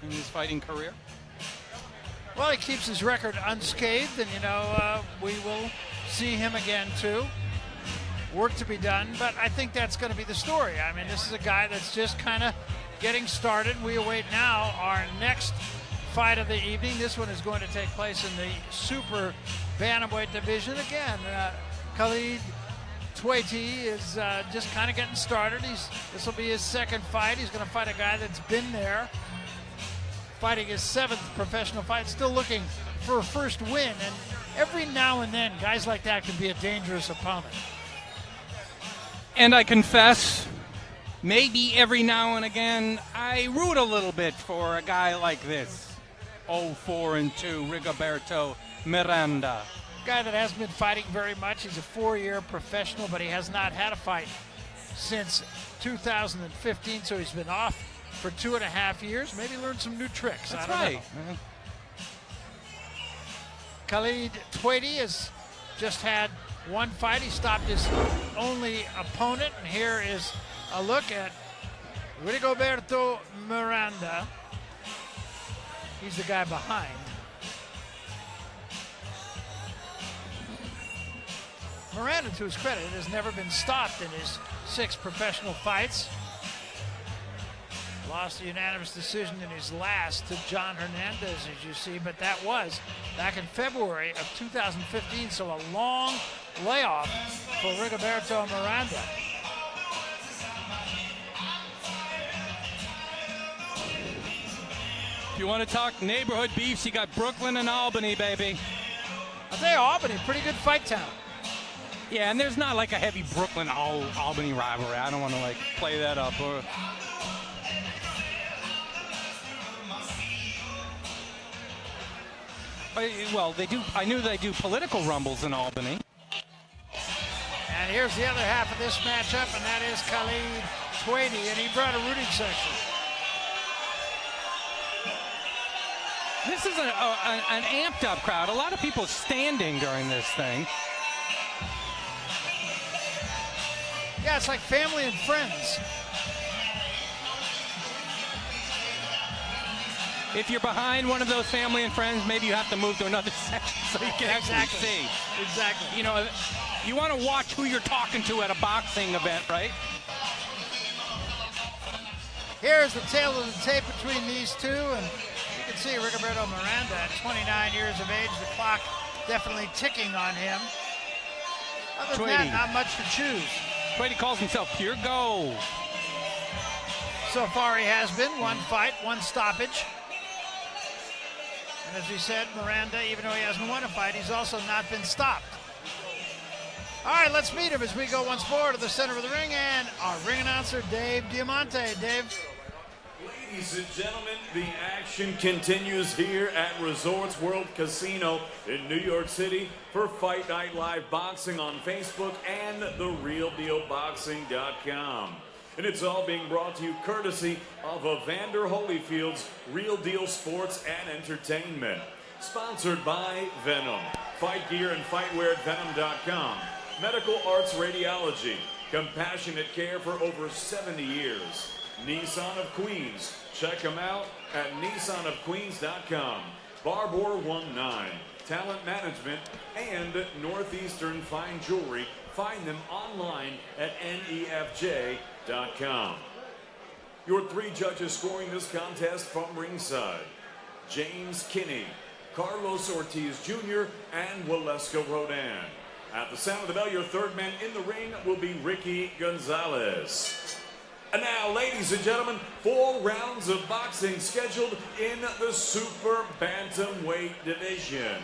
in his fighting career? Well, he keeps his record unscathed, and, we will see him again, too. Work to be done, but I think that's going to be the story. I mean, this is a guy that's just kind of getting started. We await now our next fight of the evening. This one is going to take place in the super bantamweight division. Again, Khalid Twaiti is just kind of getting started. This will be his second fight. He's going to fight a guy that's been there, fighting his 7th professional fight, still looking for a first win. And every now and then, guys like that can be a dangerous opponent. And I confess, maybe every now and again, I root a little bit for a guy like this. 0-4-2, Rigoberto Miranda. Guy that hasn't been fighting very much. He's a 4-year professional, but he has not had a fight since 2015, so he's been off for 2.5 years. Maybe learned some new tricks. That's I don't right. know. Khalid Twaiti has just had one fight. He stopped his only opponent, and here is a look at Rigoberto Miranda. He's the guy behind. Miranda, to his credit, has never been stopped in his 6 professional fights. Lost a unanimous decision in his last to John Hernandez, as you see, but that was back in February of 2015, so a long layoff for Rigoberto Miranda. If you want to talk neighborhood beefs, you got Brooklyn and Albany, baby. I'll tell you, Albany, pretty good fight town. Yeah, and there's not like a heavy Brooklyn-Albany rivalry. I don't want to play that up. Well, they do. I knew they do political rumbles in Albany. And here's the other half of this matchup, and that is Khalid Twaiti, and he brought a rooting section. This is an amped-up crowd. A lot of people standing during this thing. Yeah, it's like family and friends. If you're behind one of those family and friends, maybe you have to move to another section so you can actually see. Exactly. You know, you want to watch who you're talking to at a boxing event, right? Here's the tale of the tape between these two, and you can see Rigoberto Miranda at 29 years of age. The clock definitely ticking on him. Other than that, not much to choose. Twaiti calls himself pure gold. So far he has been one fight, one stoppage. And as we said, Miranda, even though he hasn't won a fight, he's also not been stopped. All right, let's meet him as we go once more to the center of the ring, and our ring announcer, Dave Diamante. Dave. Ladies and gentlemen, the action continues here at Resorts World Casino in New York City for Fight Night Live Boxing on Facebook and therealdealboxing.com. And it's all being brought to you courtesy of Evander Holyfield's Real Deal Sports and Entertainment. Sponsored by Venom. Fight gear and fightwear at Venom.com. Medical Arts Radiology. Compassionate care for over 70 years. Nissan of Queens. Check them out at nissanofqueens.com. Barbor 19. Talent Management and Northeastern Fine Jewelry. Find them online at nefj.com. Your 3 judges scoring this contest from ringside: James Kinney, Carlos Ortiz Jr., and Waleska Rodan. At the sound of the bell, your third man in the ring will be Ricky Gonzalez. And now, ladies and gentlemen, 4 rounds of boxing scheduled in the super bantamweight division.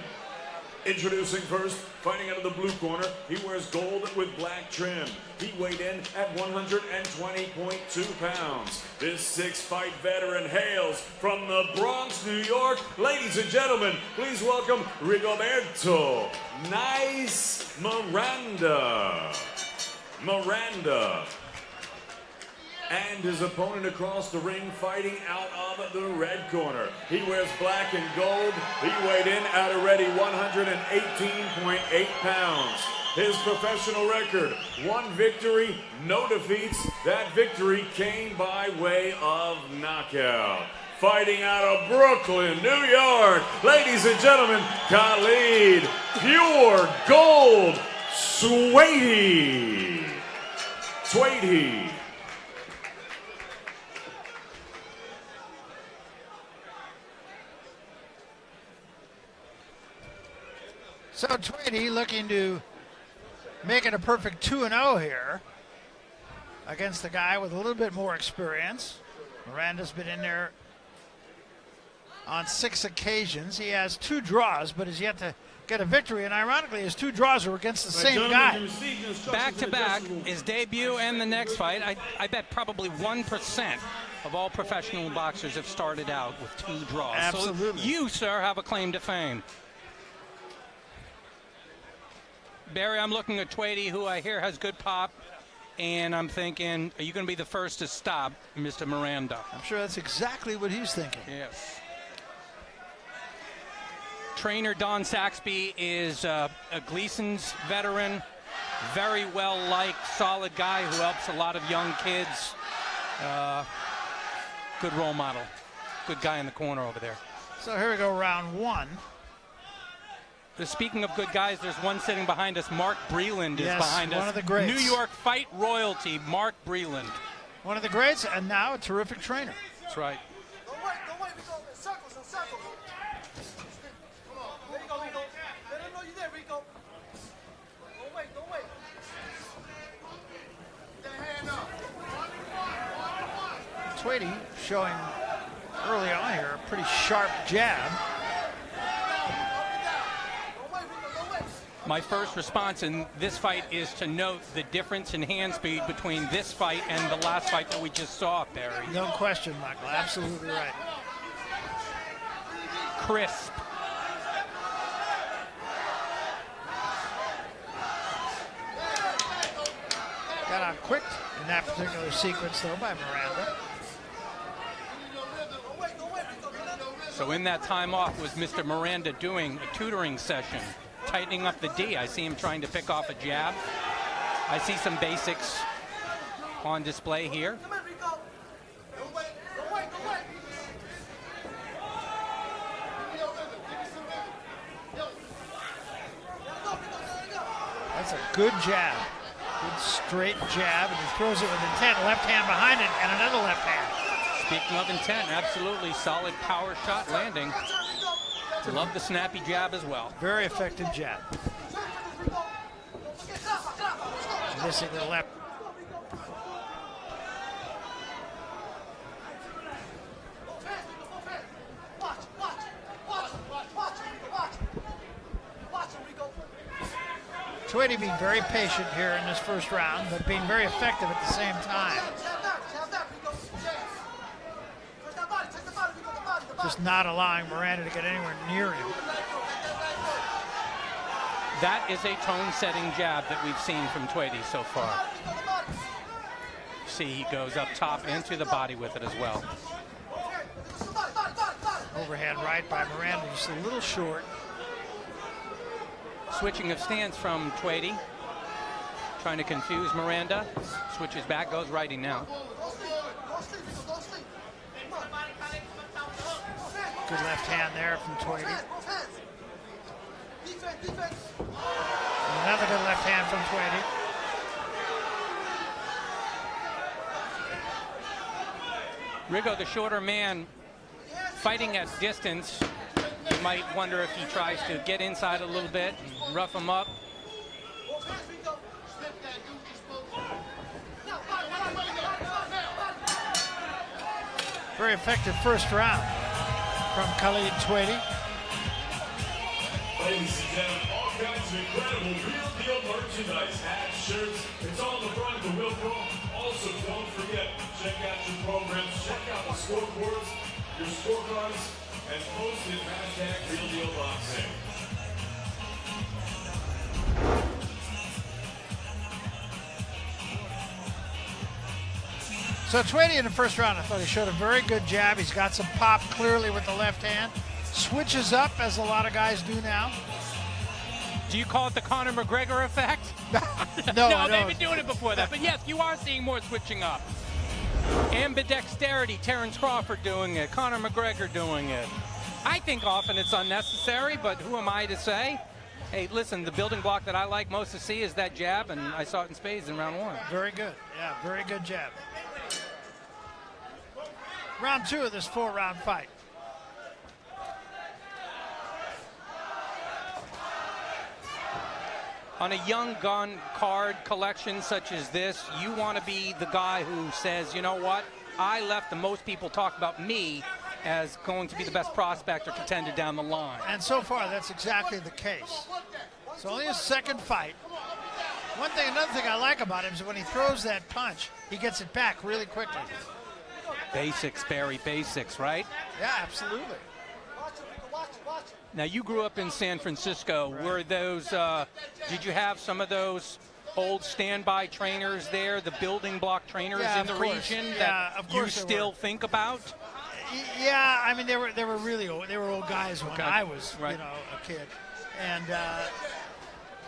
Introducing first, fighting out of the blue corner, he wears gold with black trim. He weighed in at 120.2 pounds. This 6-fight veteran hails from the Bronx, New York. Ladies and gentlemen, please welcome Rigoberto Nice Miranda. And his opponent across the ring, fighting out of the red corner. He wears black and gold. He weighed in at a ready 118.8 pounds. His professional record, 1 victory, no defeats. That victory came by way of knockout. fighting out of Brooklyn, New York, ladies and gentlemen, Khalid PureGold Twaiti. Twaiti. So Twaiti looking to make it a perfect 2-0 here against the guy with a little bit more experience. Miranda's been in there on 6 occasions. He has 2 draws, but has yet to get a victory. And ironically, his 2 draws are against the same guy. Back to back, his debut and the next fight. I bet probably 1% of all professional boxers have started out with 2 draws. Absolutely. So you, sir, have a claim to fame. Barry, I'm looking at Twaiti, who I hear has good pop, and I'm thinking, are you going to be the first to stop Mr. Miranda? I'm sure that's exactly what he's thinking. Yes. Trainer Don Saxby is a Gleason's veteran, very well-liked, solid guy who helps a lot of young kids. Good role model. Good guy in the corner over there. So here we go, round 1. Speaking of good guys, there's one sitting behind us. Mark Breland is behind us. One of the greats. New York fight royalty, Mark Breland. One of the greats, and now a terrific trainer. That's right. Don't wait, Rico. Circles, circles. Come on. There you go, Rico. Let them know you're there, Rico. Don't wait. Get that hand up. Twaiti showing early on here a pretty sharp jab. My first response in this fight is to note the difference in hand speed between this fight and the last fight that we just saw, Barry. No question, Michael. Absolutely right. Crisp. Got out quick in that particular sequence, though, by Miranda. So in that time off was Mr. Miranda doing a tutoring session, tightening up the D. I see him trying to pick off a jab. I see some basics on display here. Come on, Rico. Don't wait. That's a good jab. Good straight jab, and he throws it with intent. Left hand behind it, and another left hand. Speaking of intent, absolutely solid power shot landing. Love the snappy jab as well. Very effective jab. Missing the left. Twaiti being very patient here in this first round, but being very effective at the same time. Just not allowing Miranda to get anywhere near him. That is a tone-setting jab that we've seen from Twaiti so far. See, he goes up top into the body with it as well. Overhand right by Miranda, just a little short. Switching of stance from Twaiti. Trying to confuse Miranda. Switches back, goes righty now. Good left hand there from Twaiti. Another good left hand from Twaiti. Rigo, the shorter man, fighting at distance. You might wonder if he tries to get inside a little bit and rough him up. Very effective first round from Khalid Twaiti. Ladies and gentlemen, all kinds of incredible real deal merchandise, hats, shirts. It's all in the front of the wheel pro. Also, don't forget, check out your programs, check out the scoreboards, your scorecards, and post it #RealDealBoxing. So Twaiti in the first round, I thought he showed a very good jab. He's got some pop clearly with the left hand. Switches up, as a lot of guys do now. Do you call it the Conor McGregor effect? No, No, they've been doing it before that. But yes, you are seeing more switching up. Ambidexterity, Terrence Crawford doing it, Conor McGregor doing it. I think often it's unnecessary, but who am I to say? Hey, listen, the building block that I like most to see is that jab, and I saw it in spades in round 1. Very good. Yeah, very good jab. Round 2 of this 4-round fight. On a young gun card collection such as this, you want to be the guy who says, you know what, I left the most people talk about me as going to be the best prospect or contender down the line. And so far, that's exactly the case. It's only his second fight. Another thing I like about him is when he throws that punch, he gets it back really quickly. Basics, Barry, basics, right? Yeah, absolutely. Now, you grew up in San Francisco. Right. Were those, did you have some of those old standby trainers there, the building block trainers in the region that you still think about? Yeah, I mean, they were really old. They were old guys when I was, right. A kid. And,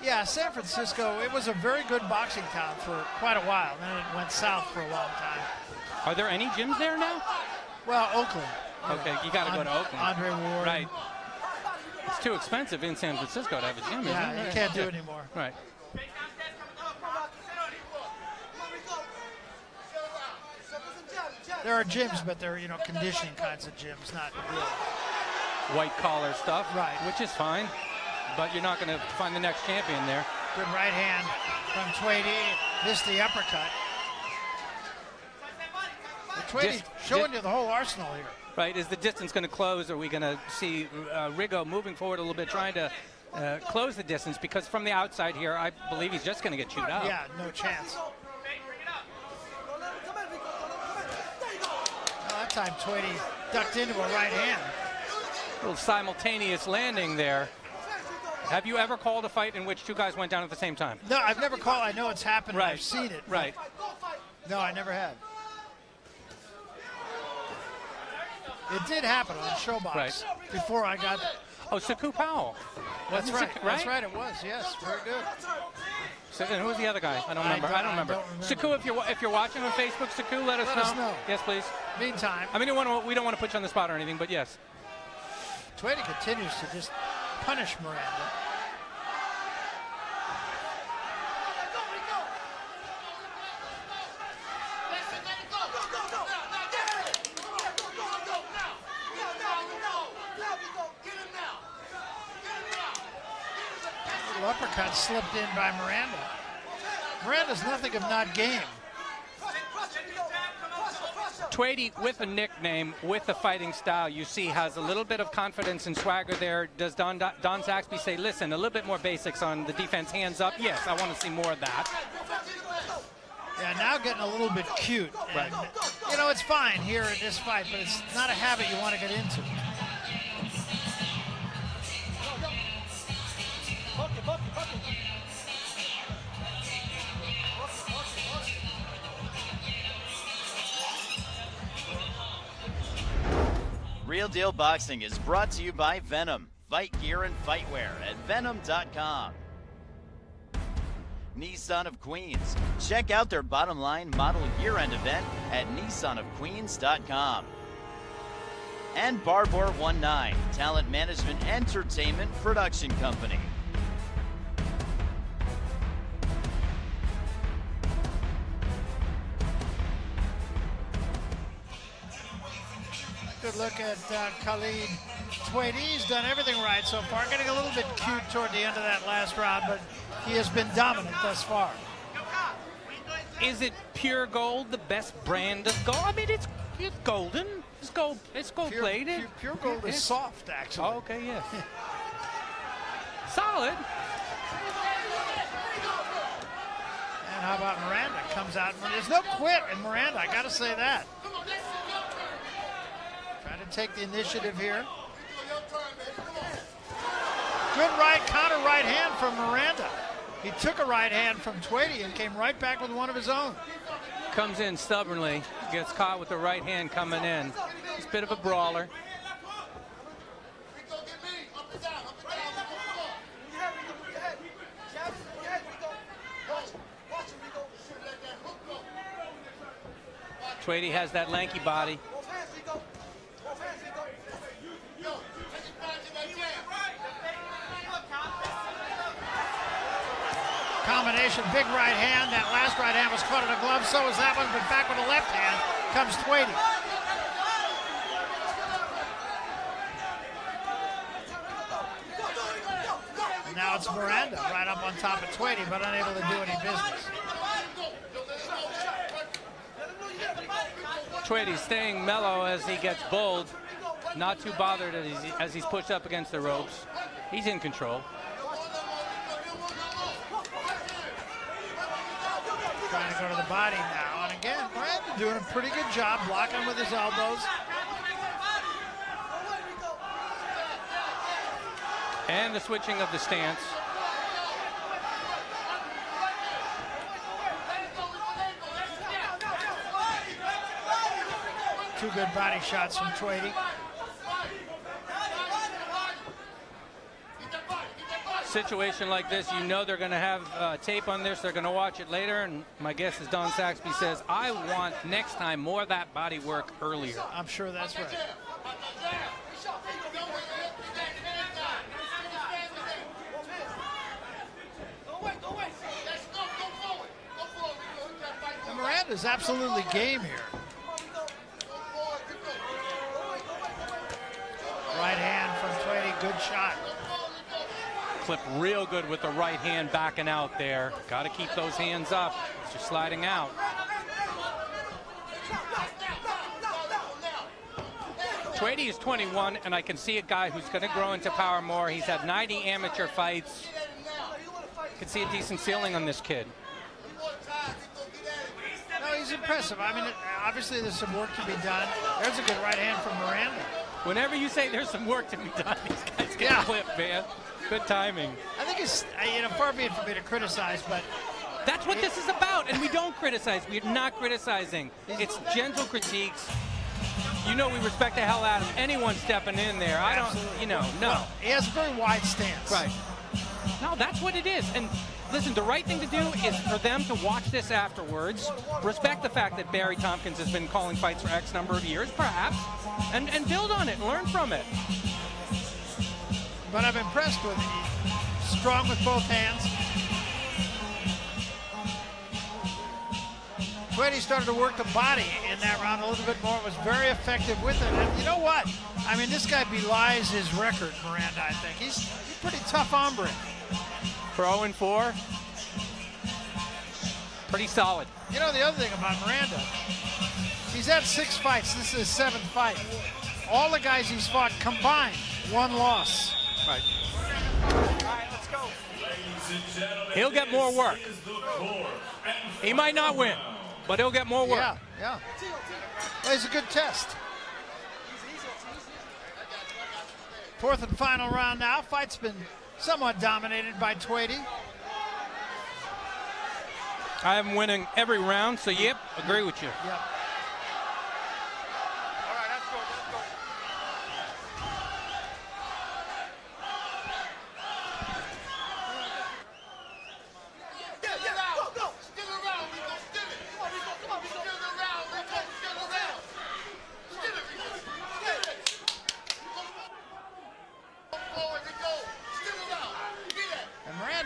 yeah, San Francisco, it was a very good boxing town for quite a while. Then it went south for a long time. Are there any gyms there now? Well, Oakland. Okay, you got to go to Oakland. Andre Ward. Right. It's too expensive in San Francisco to have a gym. Yeah, isn't it? you can't do it anymore. Right. There are gyms, but they're, conditioning kinds of gyms, not real. White collar stuff. Right. Which is fine, but you're not going to find the next champion there. Good right hand from Twaiti. Missed the uppercut. Twaiti showing you the whole arsenal here. Right, is the distance going to close? Are we going to see Rigo moving forward a little bit, trying to close the distance? Because from the outside here, I believe he's just going to get chewed up. Yeah, no chance. Well, that time Twaiti ducked into a right hand. A little simultaneous landing there. Have you ever called a fight in which two guys went down at the same time? No, I've never called. I know it's happened. Right. I've seen it. Right. No, I never have. It did happen on Showbox before I got. Oh, Saku Powell. That's right. Right. That's right. It was. Yes. Very good. So, and who was the other guy? I don't remember. Saku, if you're watching on Facebook, Saku, let us know. Yes, please. Meantime, I mean, we don't want to put you on the spot or anything, but yes. Twaiti continues to just punish Miranda. Uppercut slipped in by Miranda. Miranda's nothing if not game. Twaiti, with a nickname, with a fighting style, you see has a little bit of confidence and swagger there. Does Don Zaxby say, listen, a little bit more basics on the defense, hands up? Yes, I want to see more of that. Yeah, now getting a little bit cute. And, Right. It's fine here in this fight, but it's not a habit you want to get into. Real Deal Boxing is brought to you by Venom, fight gear and fightwear at venom.com. Nissan of Queens. Check out their bottom line model year-end event at nissanofqueens.com. And Barbour 19, talent management entertainment production company. Good look at Khalid Twaiti. He's done everything right so far. Getting a little bit cute toward the end of that last round, but he has been dominant thus far. Is it Pure Gold, the best brand of gold? I mean, it's golden. It's gold plated. Pure Gold is soft, actually. Oh, okay, yes. Solid. And how about Miranda? Comes out. There's no quit in Miranda. I got to say that. Trying to take the initiative here. Good counter right hand from Miranda. He took a right hand from Twaiti and came right back with one of his own. Comes in stubbornly, gets caught with the right hand coming in. It's a bit of a brawler. Twaiti has that lanky body. Both hands, Rico. Both hands, Rico. Combination, big right hand. That last right hand was caught in a glove. So was that one, but back with the left hand comes Twaiti. And now it's Miranda right up on top of Twaiti, but unable to do any business. Twaiti staying mellow as he gets bowled. Not too bothered as he's pushed up against the ropes. He's in control. Trying to go to the body now. And again, Miranda doing a pretty good job blocking with his elbows. And the switching of the stance. Two good body shots from Twaiti. Situation like this, you know they're going to have tape on this. They're going to watch it later. And my guess is Don Saxby says, I want next time more of that body work earlier. I'm sure that's right. And Miranda's absolutely game here. Right hand from Twaiti, good shot. Clip real good with the right hand backing out there. Got to keep those hands up. It's just sliding out. Twaiti is 21, and I can see a guy who's going to grow into power more. He's had 90 amateur fights. You can see a decent ceiling on this kid. No, he's impressive. I mean, obviously there's some work to be done. There's a good right hand from Miranda. Whenever you say there's some work to be done, these guys get clipped, man. Good timing. I think it's, far be it for me to criticize, but that's what this is about, and we don't criticize. We're not criticizing. It's gentle critiques. You know we respect the hell out of anyone stepping in there. I don't, no. Well, he has a very wide stance. Right. No, that's what it is. And listen, the right thing to do is for them to watch this afterwards, respect the fact that Barry Tompkins has been calling fights for X number of years, perhaps, and build on it, learn from it. But I'm impressed with it. He's strong with both hands. Twaiti started to work the body in that round a little bit more. It was very effective with it. And you know what? I mean, this guy belies his record, Miranda, I think. He's a pretty tough hombre. For 0-4, pretty solid. You know the other thing about Miranda, he's had 6 fights. This is his 7th fight. All the guys he's fought combined, 1 loss. Right. All right, let's go. He'll get more work. He might not win, but he'll get more work. Yeah. Well, it's a good test. 4th and final round now. Fight's been somewhat dominated by Twaiti. I am winning every round, so yep, agree with you. Yep.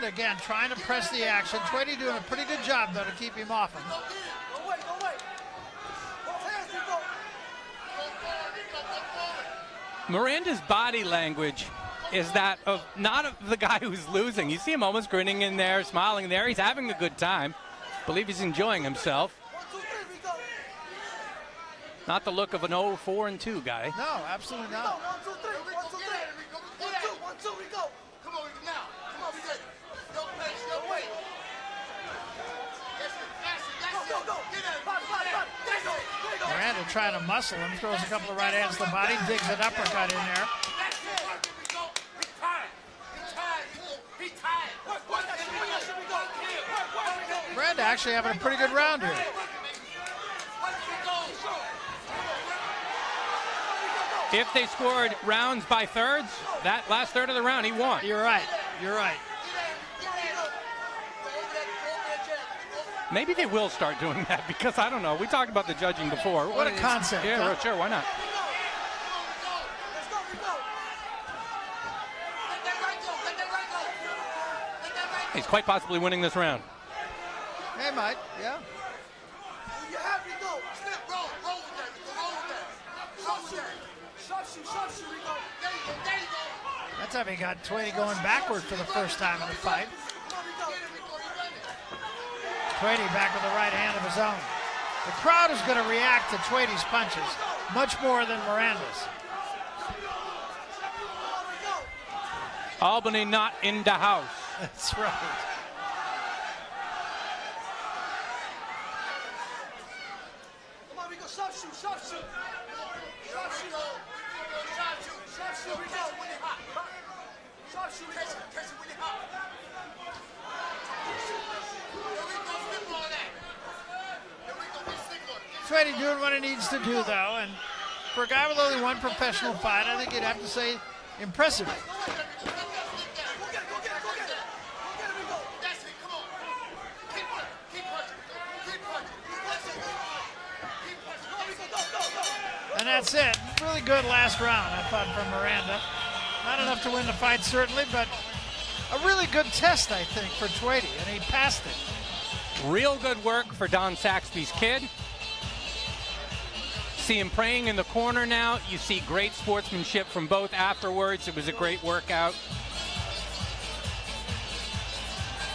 Again, trying to press the action. Twaiti doing a pretty good job, though, to keep him off him. Don't wait. Both hands, Rico. Miranda's body language is that of not of the guy who's losing. You see him almost grinning in there, smiling there. He's having a good time. I believe he's enjoying himself. 1, 2, 3, Rico. Not the look of an 0-4-2 guy. No, absolutely not. 1, 2, 3. 1, 2, 3. 1, 2, Rico. Come on, Rico, now. Come on, Rico. Don't wait. Go. Miranda trying to muscle him, throws a couple of right hands to the body, digs an uppercut in there. Miranda actually having a pretty good round here. If they scored rounds by thirds, that last third of the round, he won. You're right. Maybe they will start doing that because I don't know. We talked about the judging before. What a concept. Yeah, Huh? sure. Why not? He's quite possibly winning this round. Hey, Mike. Yeah. You have to go. Step, roll with that. Roll with that. Sharp shoot, Rico. There you go. That time he got Twaiti going backward for the first time in the fight. Twaiti back with the right hand of his own. The crowd is going to react to Twaiti's punches much more than Miranda's. Albany not in the house. That's right. Come on, Rico, sharp shoot. Sharp shoot, Rico. Sharp shoot, Rico. Catch it when you're hot. Twaiti doing what he needs to do, though, and for a guy with only one professional fight, I think you'd have to say impressive. Go get it, Rico. That's it, come on. Keep punching. Go, Rico, go. And that's it. Really good last round, I thought, from Miranda. Not enough to win the fight, certainly, but a really good test, I think, for Twaiti, and he passed it. Real good work for Don Saxby's kid. See him praying in the corner now. You see great sportsmanship from both afterwards. It was a great workout.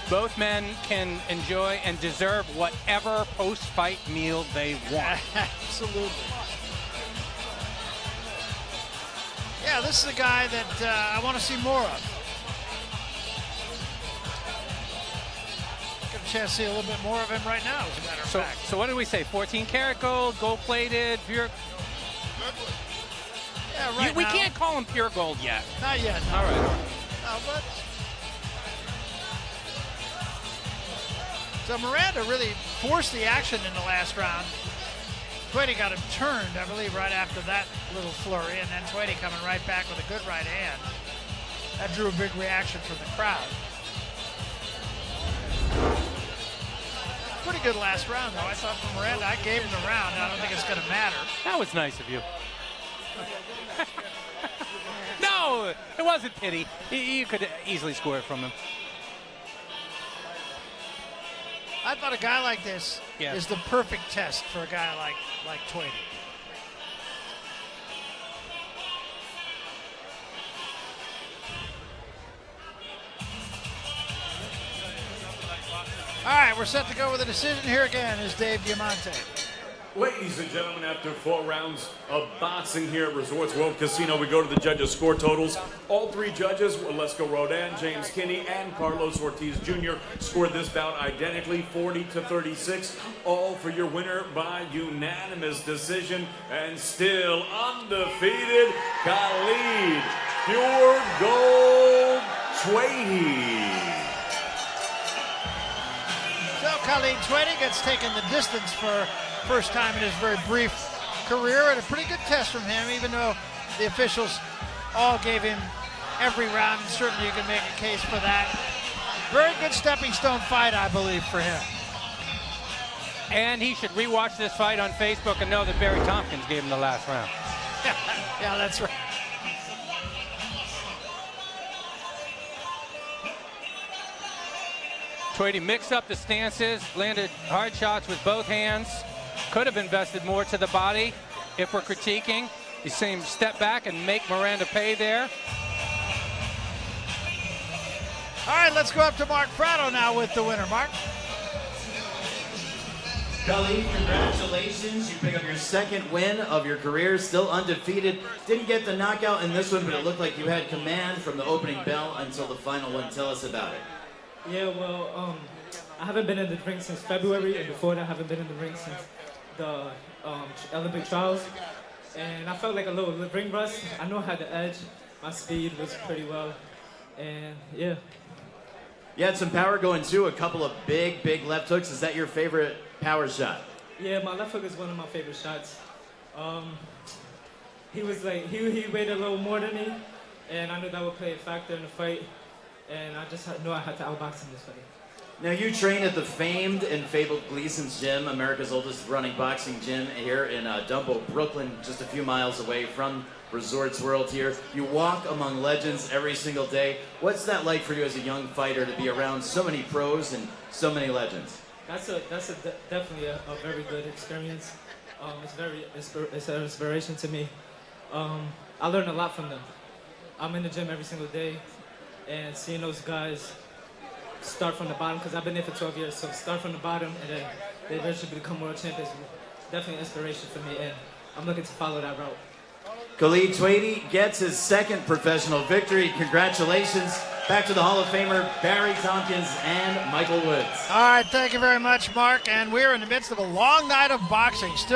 Both men can enjoy and deserve whatever post-fight meal they want. Absolutely. Yeah, this is a guy that I want to see more of. Get a chance to see a little bit more of him right now, as a matter of fact. So what did we say? 14 karat gold, gold plated, pure. Yeah, right We now. can't call him pure gold yet. Not yet. No. All right. No, but so Miranda really forced the action in the last round. Twaiti got him turned, I believe, right after that little flurry, and then Twaiti coming right back with a good right hand. That drew a big reaction from the crowd. Pretty good last round, though. I thought from Miranda, I gave him the round. I don't think it's going to matter. That was nice of you. No, it wasn't pity. You could easily score it from him. I thought a guy like this Yeah. is the perfect test for a guy like Twaiti. All right, we're set to go with a decision. Here again is Dave Diamante. Ladies and gentlemen, after 4 rounds of boxing here at Resorts World Casino, we go to the judges' score totals. All 3 judges, Waleska Rodan, James Kinney, and Carlos Ortiz Jr. scored this bout identically, 40-36. All for your winner by unanimous decision, and still undefeated, Khalid PureGold Twaiti. So Khalid Twaiti gets taken the distance for first time in his very brief career, and a pretty good test from him, even though the officials all gave him every round, and certainly you can make a case for that. Very good stepping stone fight, I believe, for him. And he should rewatch this fight on Facebook and know that Barry Tompkins gave him the last round. Yeah, that's right. Twaiti mixed up the stances, landed hard shots with both hands. Could have invested more to the body if we're critiquing. He's saying step back and make Miranda pay there. All right, let's go up to Mark Prado now with the winner. Mark? Khalid, congratulations. You pick up your second win of your career, still undefeated. Didn't get the knockout in this one, but it looked like you had command from the opening bell until the final one. Tell us about it. Yeah, well, I haven't been in the ring since February, and before that, I haven't been in the ring since the Olympic trials. And I felt like a little ring rust. I know I had the edge. My speed was pretty well. And yeah. You had some power going too, a couple of big left hooks. Is that your favorite power shot? Yeah, my left hook is one of my favorite shots. He was like, he weighed a little more than me, and I knew that would play a factor in the fight. And I just knew I had to outbox him this fight. Now you train at the famed and fabled Gleason's Gym, America's oldest running boxing gym here in Dumbo, Brooklyn, just a few miles away from Resorts World here. You walk among legends every single day. What's that like for you as a young fighter to be around so many pros and so many legends? That's definitely a very good experience. It's an inspiration to me. I learn a lot from them. I'm in the gym every single day, and seeing those guys start from the bottom, because I've been there for 12 years, so start from the bottom and then they eventually become world champions. Definitely inspiration for me, and I'm looking to follow that route. Khalid Twaiti gets his second professional victory. Congratulations. Back to the Hall of Famer Barry Tompkins and Michael Woods. All right, thank you very much, Mark. And we're in the midst of a long night of boxing. Still